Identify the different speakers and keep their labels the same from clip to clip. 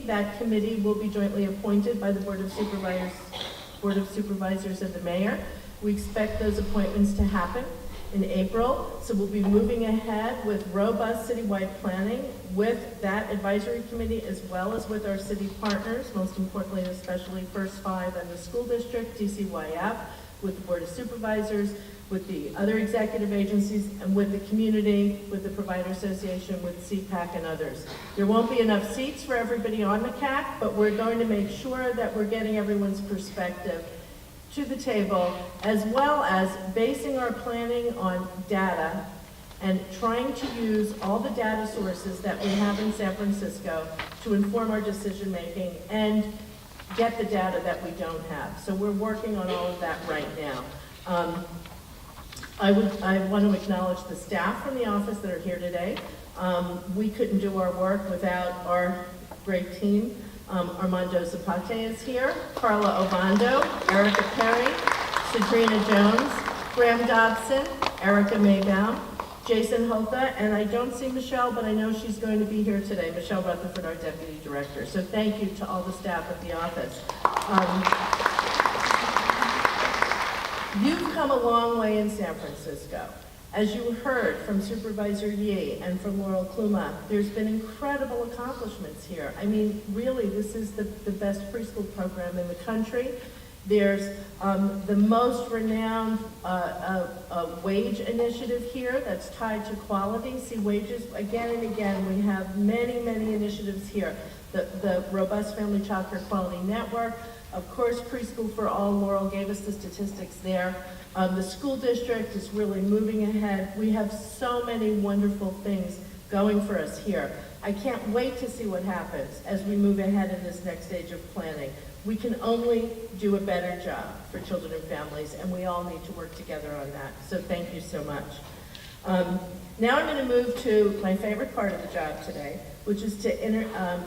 Speaker 1: That committee will be jointly appointed by the Board of Supervisors and the mayor. We expect those appointments to happen in April, so we'll be moving ahead with robust citywide planning with that advisory committee as well as with our city partners, most importantly and especially First Five and the school district, DCYF, with the Board of Supervisors, with the other executive agencies, and with the community, with the Provider Association, with CPAC and others. There won't be enough seats for everybody on the CAC, but we're going to make sure that we're getting everyone's perspective to the table, as well as basing our planning on data and trying to use all the data sources that we have in San Francisco to inform our decision making and get the data that we don't have. So we're working on all of that right now. I want to acknowledge the staff from the office that are here today. We couldn't do our work without our great team. Armando Zapate is here, Carla Obando, Erica Perry, Sabrina Jones, Graham Dobson, Erica Maybaum, Jason Holta, and I don't see Michelle, but I know she's going to be here today, Michelle Rutherford, our Deputy Director. So thank you to all the staff at the office. You've come a long way in San Francisco. As you heard from Supervisor Yee and from Laurel Kluma, there's been incredible accomplishments here. I mean, really, this is the best preschool program in the country. There's the most renowned wage initiative here that's tied to quality. See, wages, again and again, we have many, many initiatives here. The Robust Family Child Care Quality Network, of course, Preschool for All, Laurel gave us the statistics there. The school district is really moving ahead. We have so many wonderful things going for us here. I can't wait to see what happens as we move ahead in this next stage of planning. We can only do a better job for children and families, and we all need to work together on that. So thank you so much. Now I'm going to move to my favorite part of the job today, which is to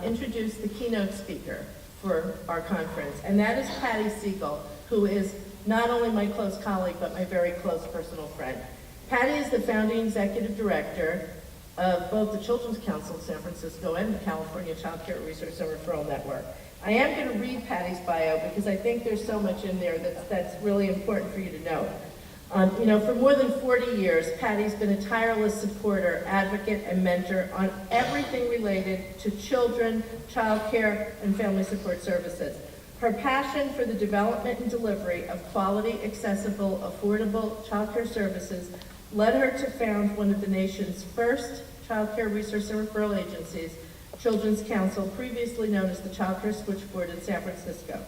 Speaker 1: introduce the keynote speaker for our conference, and that is Patty Siegel, who is not only my close colleague, but my very close personal friend. Patty is the founding executive director of both the Children's Council of San Francisco and the California Child Care Resource and Referral Network. I am going to read Patty's bio because I think there's so much in there that's really important for you to know. You know, for more than 40 years, Patty's been a tireless supporter, advocate, and mentor on everything related to children, child care, and family support services. Her passion for the development and delivery of quality, accessible, affordable child care services led her to found one of the nation's first child care resource and referral agencies, Children's Council, previously known as the Child Care Switchboard in San Francisco.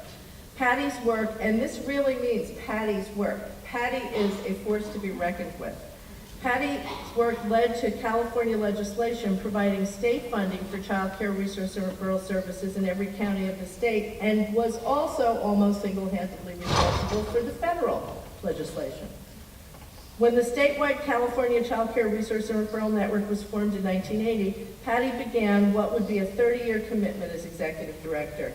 Speaker 1: Patty's work, and this really means Patty's work. Patty is a force to be reckoned with. Patty's work led to California legislation providing state funding for child care resource and referral services in every county of the state, and was also almost single-handedly responsible for the federal legislation. When the statewide California Child Care Resource and Referral Network was formed in 1980, Patty began what would be a 30-year commitment as executive director.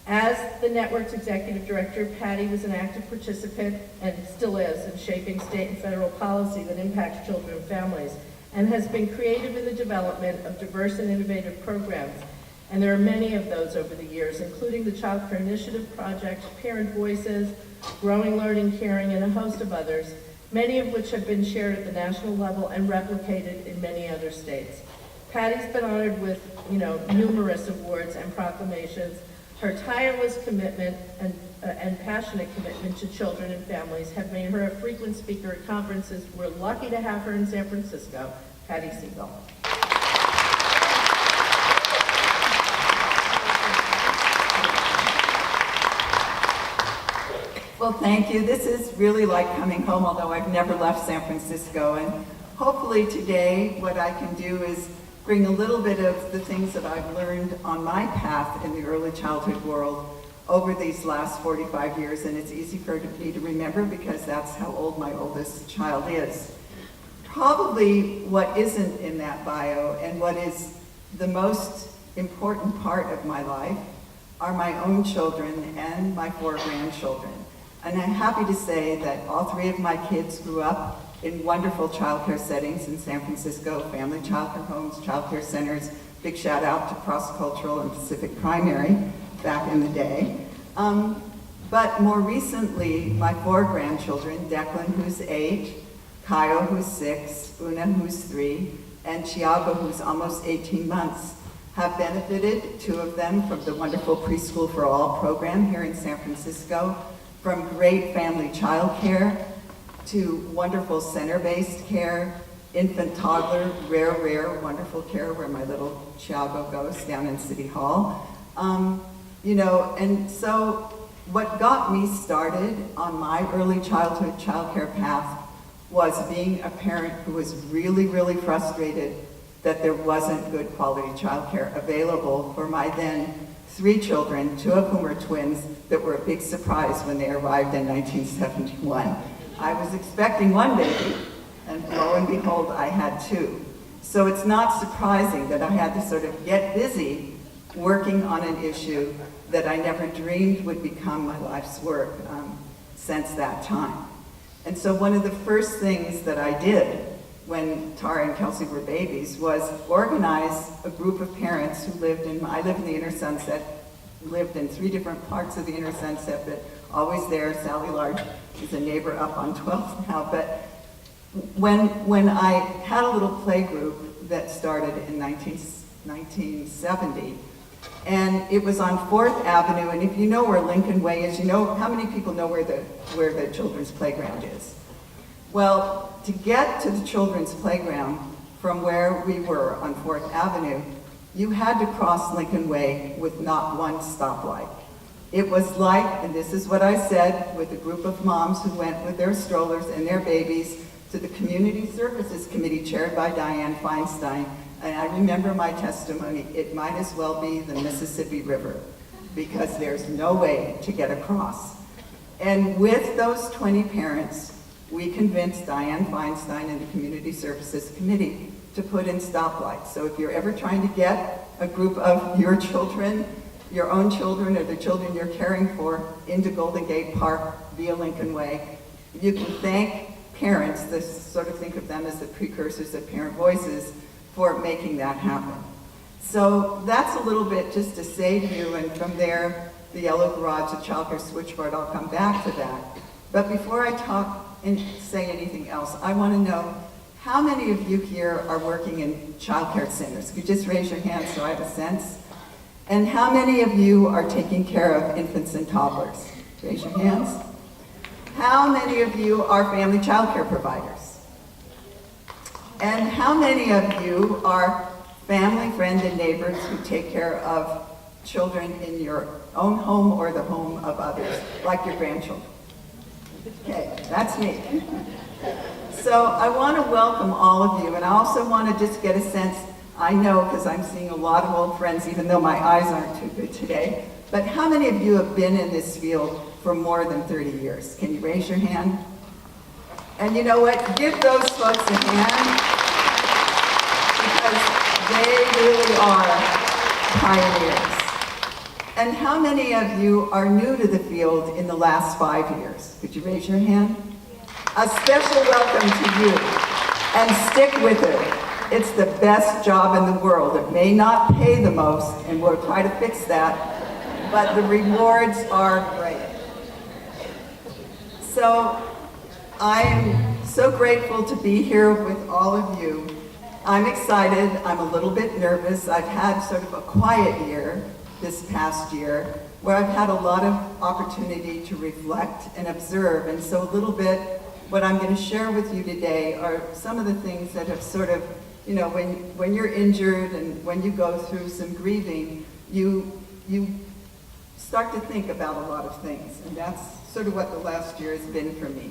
Speaker 1: As the network's executive director, Patty was an active participant, and still is, in shaping state and federal policy that impacts children and families, and has been creative in the development of diverse and innovative programs. And there are many of those over the years, including the Child Care Initiative Project, Parent Voices, Growing, Learning, Caring, and a host of others, many of which have been shared at the national level and replicated in many other states. Patty's been honored with, numerous awards and proclamations. Her tireless commitment and passionate commitment to children and families have made her a frequent speaker at conferences. We're lucky to have her in San Francisco. Patty Siegel.
Speaker 2: Well, thank you. This is really like coming home, although I've never left San Francisco. And hopefully today what I can do is bring a little bit of the things that I've learned on my path in the early childhood world over these last 45 years. And it's easy for me to remember because that's how old my oldest child is. Probably what isn't in that bio and what is the most important part of my life are my own children and my 4 grandchildren. And I'm happy to say that all 3 of my kids grew up in wonderful childcare settings in San Francisco, family childcare homes, childcare centers, Big shout out to Cross-Cultural and Pacific Primary back in the day. But more recently, my 4 grandchildren, Declan, who's 8, Kaio, who's 6, Una, who's 3, and Thiago, who's almost 18 months, have benefited, 2 of them, from the wonderful Preschool for All program here in San Francisco, from great family child care to wonderful center-based care, infant toddler, rare, wonderful care where my little Thiago goes down in City Hall. You know, and so what got me started on my early childhood childcare path was being a parent who was really frustrated that there wasn't good quality childcare available for my then 3 children, 2 of whom were twins, that were a big surprise when they arrived in 1971. I was expecting 1 baby, and lo and behold, I had 2. So it's not surprising that I had to sort of get busy working on an issue that I never dreamed would become my life's work since that time. And so one of the first things that I did when Tara and Kelsey were babies was organize a group of parents who I live in the Inner Sunset, lived in 3 different parts of the Inner Sunset, but always there. Sally Large is a neighbor up on 12th now. But when I had a little play group that started in 1970, and it was on 4th Avenue, and if you know where Lincoln Way is, you know, how many people know where the children's playground is? Well, to get to the children's playground from where we were on 4th Avenue, you had to cross Lincoln Way with not one stoplight. It was like, and this is what I said, with a group of moms who went with their strollers and their babies to the Community Services Committee chaired by Diane Feinstein. And I remember my testimony, it might as well be the Mississippi River, because there's no way to get across. And with those 20 parents, we convinced Diane Feinstein and the Community Services Committee to put in stoplights. So if you're ever trying to get a group of your children, your own children, or the children you're caring for into Golden Gate Park via Lincoln Way, you can thank parents, sort of think of them as the precursors of Parent Voices, for making that happen. So that's a little bit just to say to you, and from there, the Yellow Garage, the childcare switchboard, I'll come back to that. But before I talk and say anything else, I want to know how many of you here are working in childcare centers? Could you just raise your hand so I have a sense? And how many of you are taking care of infants and toddlers? Raise your hands. How many of you are family childcare providers? And how many of you are family, friend, and neighbors who take care of children in your own home or the home of others, like your grandchildren? Okay, that's me. So I want to welcome all of you, and I also want to just get a sense, I know because I'm seeing a lot of old friends, even though my eyes aren't too good today, but how many of you have been in this field for more than 30 years? Can you raise your hand? And you know what? Give those folks a hand, because they really are pioneers. And how many of you are new to the field in the last 5 years? Could you raise your hand? A special welcome to you, and stick with it. It's the best job in the world. It may not pay the most, and we'll try to fix that, but the rewards are great. So I'm so grateful to be here with all of you. I'm excited. I'm a little bit nervous. I've had sort of a quiet year this past year, where I've had a lot of opportunity to reflect and observe. And so a little bit, what I'm going to share with you today are some of the things that have sort of, you know, when you're injured and when you go through some grieving, you start to think about a lot of things. And that's sort of what the last year has been for me.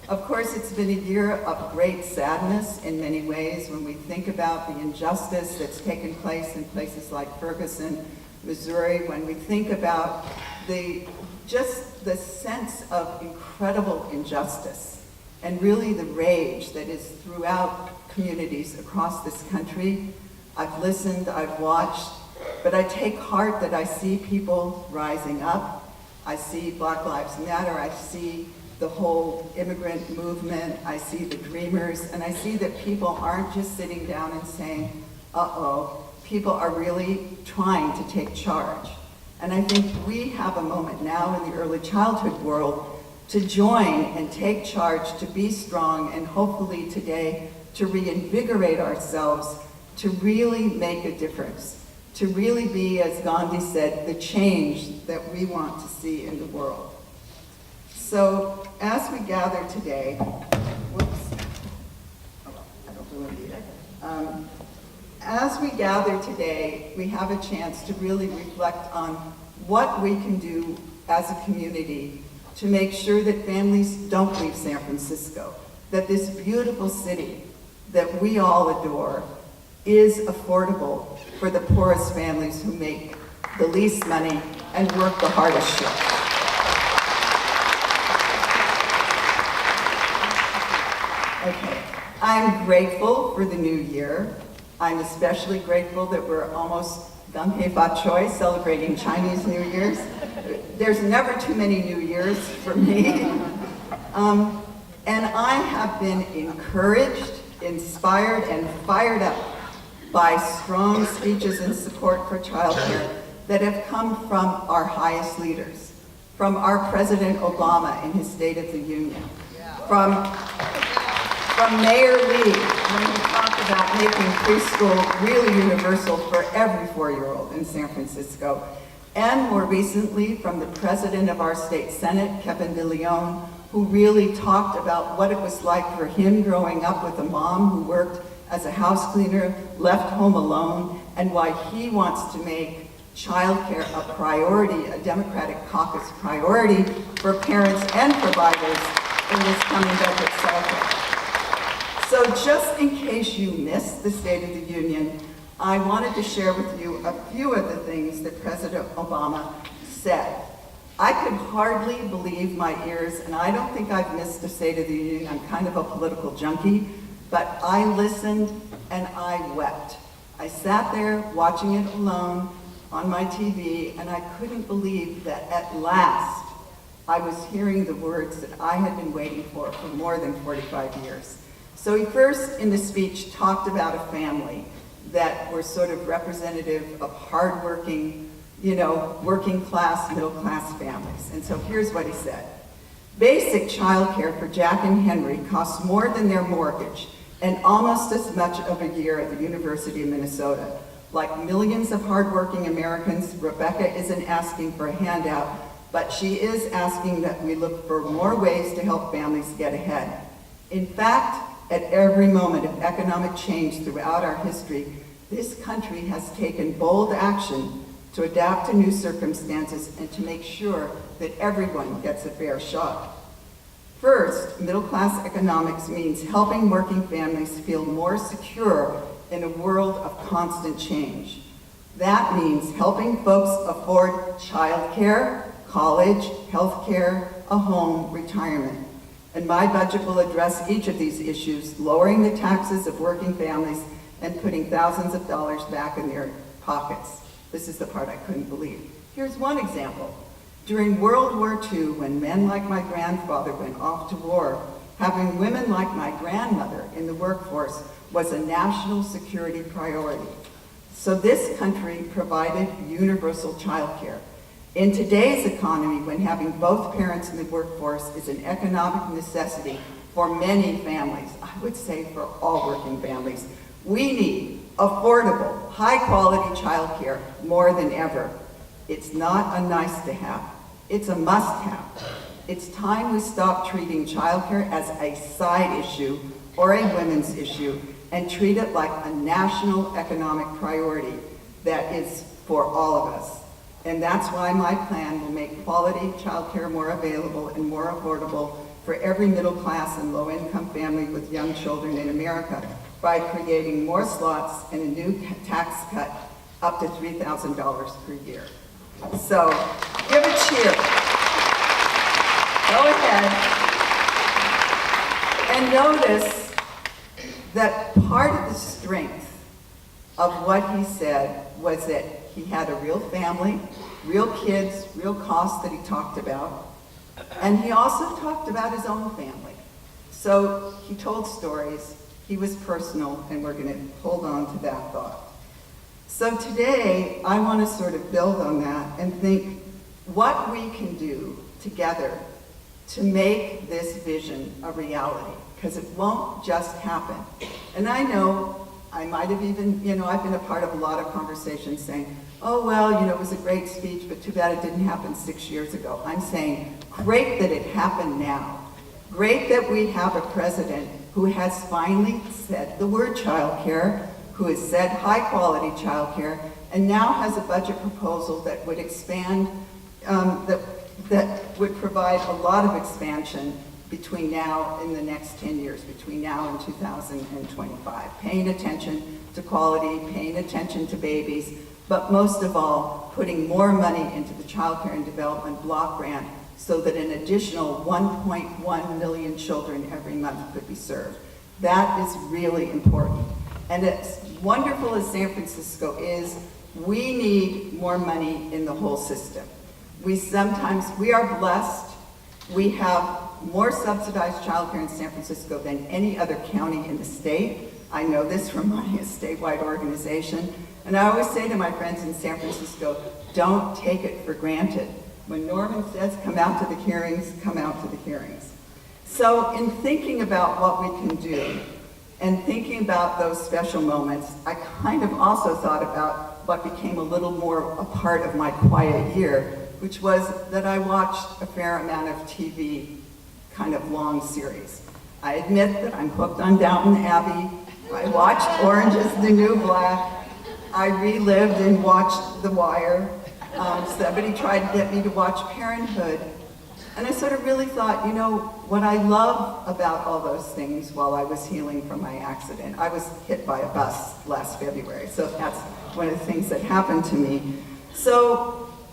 Speaker 2: Of course, it's been a year of great sadness in many ways when we think about the injustice that's taken place in places like Ferguson, Missouri, when we think about just the sense of incredible injustice and really the rage that is throughout communities across this country. I've listened, I've watched, but I take heart that I see people rising up. I see Black Lives Matter, I see the whole immigrant movement, I see the dreamers, and I see that people aren't just sitting down and saying, uh-oh. people are really trying to take charge. And I think we have a moment now in the early childhood world to join and take charge, to be strong, and hopefully today to reinvigorate ourselves, to really make a difference, to really be, as Gandhi said, the change that we want to see in the world. So as we gather today, as we gather today, we have a chance to really reflect on what we can do as a community to make sure that families don't leave San Francisco, that this beautiful city that we all adore is affordable for the poorest families who make the least money and work the hardest shift. Okay, I'm grateful for the new year. I'm especially grateful that we're almost Gam Hei Fa Choi, celebrating Chinese New Year's. There's never too many New Years for me. And I have been encouraged, inspired, and fired up by strong speeches in support for childcare that have come from our highest leaders, from our President Obama in his State of the Union, from Mayor Lee, when he talked about making preschool really universal for every 4-year-old in San Francisco, and more recently from the President of our State Senate, Kevin De Leon, who really talked about what it was like for him growing up with a mom who worked as a house cleaner, left home alone, and why he wants to make childcare a priority, a Democratic caucus priority for parents and providers in this coming budget cycle. So just in case you missed the State of the Union, I wanted to share with you a few of the things that President Obama said. I could hardly believe my ears, and I don't think I've missed the State of the Union. I'm kind of a political junkie, but I listened and I wept. I sat there watching it alone on my TV, and I couldn't believe that at last I was hearing the words that I had been waiting for more than 45 years. So he first in the speech talked about a family that were sort of representative of hardworking, working class, middle class families. And so here's what he said. Basic childcare for Jack and Henry costs more than their mortgage and almost as much of a year at the University of Minnesota. Like millions of hardworking Americans, Rebecca isn't asking for a handout, but she is asking that we look for more ways to help families get ahead. In fact, at every moment of economic change throughout our history, this country has taken bold action to adapt to new circumstances and to make sure that everyone gets a fair shot. First, middle-class economics means helping working families feel more secure in a world of constant change. That means helping folks afford childcare, college, healthcare, a home, retirement. And my budget will address each of these issues, lowering the taxes of working families and putting thousands of dollars back in their pockets. This is the part I couldn't believe. Here's one example. During World War II, when men like my grandfather went off to war, having women like my grandmother in the workforce was a national security priority. So this country provided universal child care. In today's economy, when having both parents in the workforce is an economic necessity for many families, I would say for all working families, we need affordable, high-quality child care more than ever. It's not a nice to have, it's a must-have. It's time we stop treating child care as a side issue or a women's issue and treat it like a national economic priority that is for all of us. And that's why my plan will make quality child care more available and more affordable for every middle class and low income family with young children in America by creating more slots and a new tax cut up to $3,000 per year. So give a cheer. Go ahead. And notice that part of the strength of what he said was that he had a real family, real kids, real costs that he talked about, and he also talked about his own family. So he told stories, he was personal, and we're going to hold on to that thought. So today, I want to sort of build on that and think what we can do together to make this vision a reality, because it won't just happen. And I know I might have even, I've been a part of a lot of conversations saying, oh, well, it was a great speech, but too bad it didn't happen 6 years ago. I'm saying, great that it happened now. Great that we have a president who has finally said the word childcare, who has said high-quality childcare, and now has a budget proposal that would expand, that would provide a lot of expansion between now and the next 10 years, between now and 2025, paying attention to quality, paying attention to babies, but most of all, putting more money into the Child Care and Development Block Grant so that an additional 1.1 million children every month could be served. That is really important. And as wonderful as San Francisco is, we need more money in the whole system. We are blessed. We have more subsidized childcare in San Francisco than any other county in the state. I know this from running a statewide organization. And I always say to my friends in San Francisco, don't take it for granted. When Norman says, come out to the hearings, come out to the hearings. So in thinking about what we can do and thinking about those special moments, I kind of also thought about what became a little more a part of my quiet year, which was that I watched a fair amount of TV, kind of long series. I admit that I'm hooked on Downton Abbey. I watched Orange is the New Black. I relived and watched The Wire. Somebody tried to get me to watch Parenthood. And I sort of really thought, what I love about all those things while I was healing from my accident, I was hit by a bus last February, so that's one of the things that happened to me.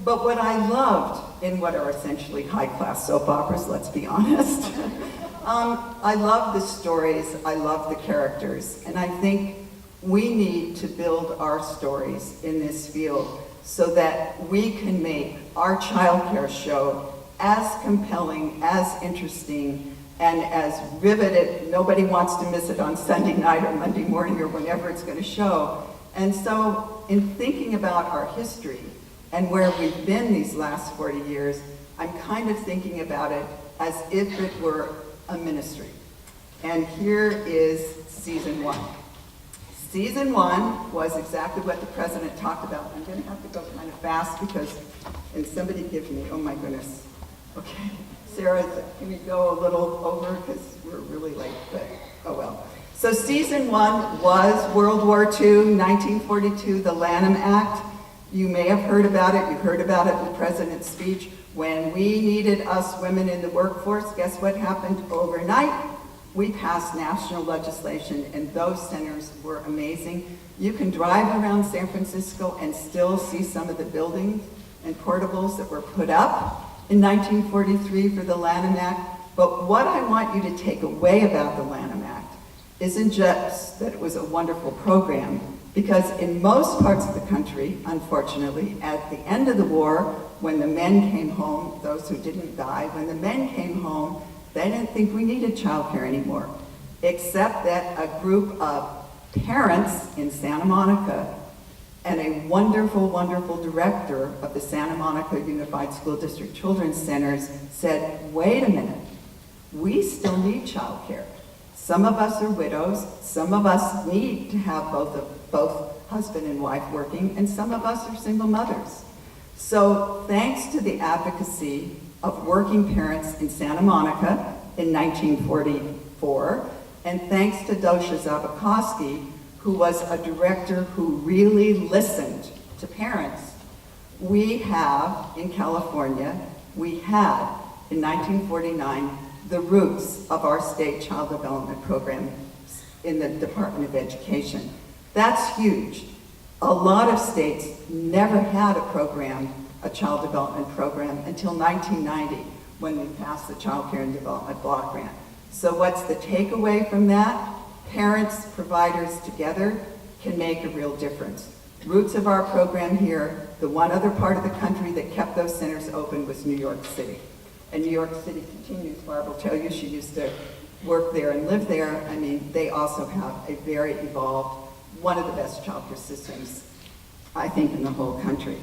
Speaker 2: But what I loved in what are essentially high-class soap operas, let's be honest, I love the stories, I love the characters, and I think we need to build our stories in this field so that we can make our childcare show as compelling, as interesting, and as riveted. Nobody wants to miss it on Sunday night or Monday morning or whenever it's going to show. And so in thinking about our history and where we've been these last 40 years, I'm kind of thinking about it as if it were a ministry. And here is season 1. Season 1 was exactly what the president talked about. I'm going to have to go kind of fast because, and somebody give me, oh my goodness. Okay, Sarah, can we go a little over because we're really late, but oh well. So season 1 was World War II, 1942, the Lanham Act. You may have heard about it. You heard about it in the president's speech. When we needed us women in the workforce, guess what happened overnight? We passed national legislation, and those centers were amazing. You can drive around San Francisco and still see some of the buildings and portables that were put up in 1943 for the Lanham Act. But what I want you to take away about the Lanham Act isn't just that it was a wonderful program, because in most parts of the country, unfortunately, at the end of the war, when the men came home, those who didn't die, when the men came home, they didn't think we needed childcare anymore, except that a group of parents in Santa Monica and a wonderful, wonderful director of the Santa Monica Unified School District Children's Centers said, wait a minute, we still need childcare. Some of us are widows, some of us need to have both husband and wife working, and some of us are single mothers. So thanks to the advocacy of working parents in Santa Monica in 1944, and thanks to Dosha Zabakowski, who was a director who really listened to parents, we have in California, we had in 1949 the roots of our state child development program in the Department of Education. That's huge. A lot of states never had a program, a child development program, until 1990 when we passed the Child Care and Development Block Grant. So what's the takeaway from that? Parents, providers together can make a real difference. Roots of our program here, the one other part of the country that kept those centers open was New York City. And New York City continues. Barb will tell you she used to work there and live there. I mean, they also have a very evolved, one of the best childcare systems I think, in the whole country.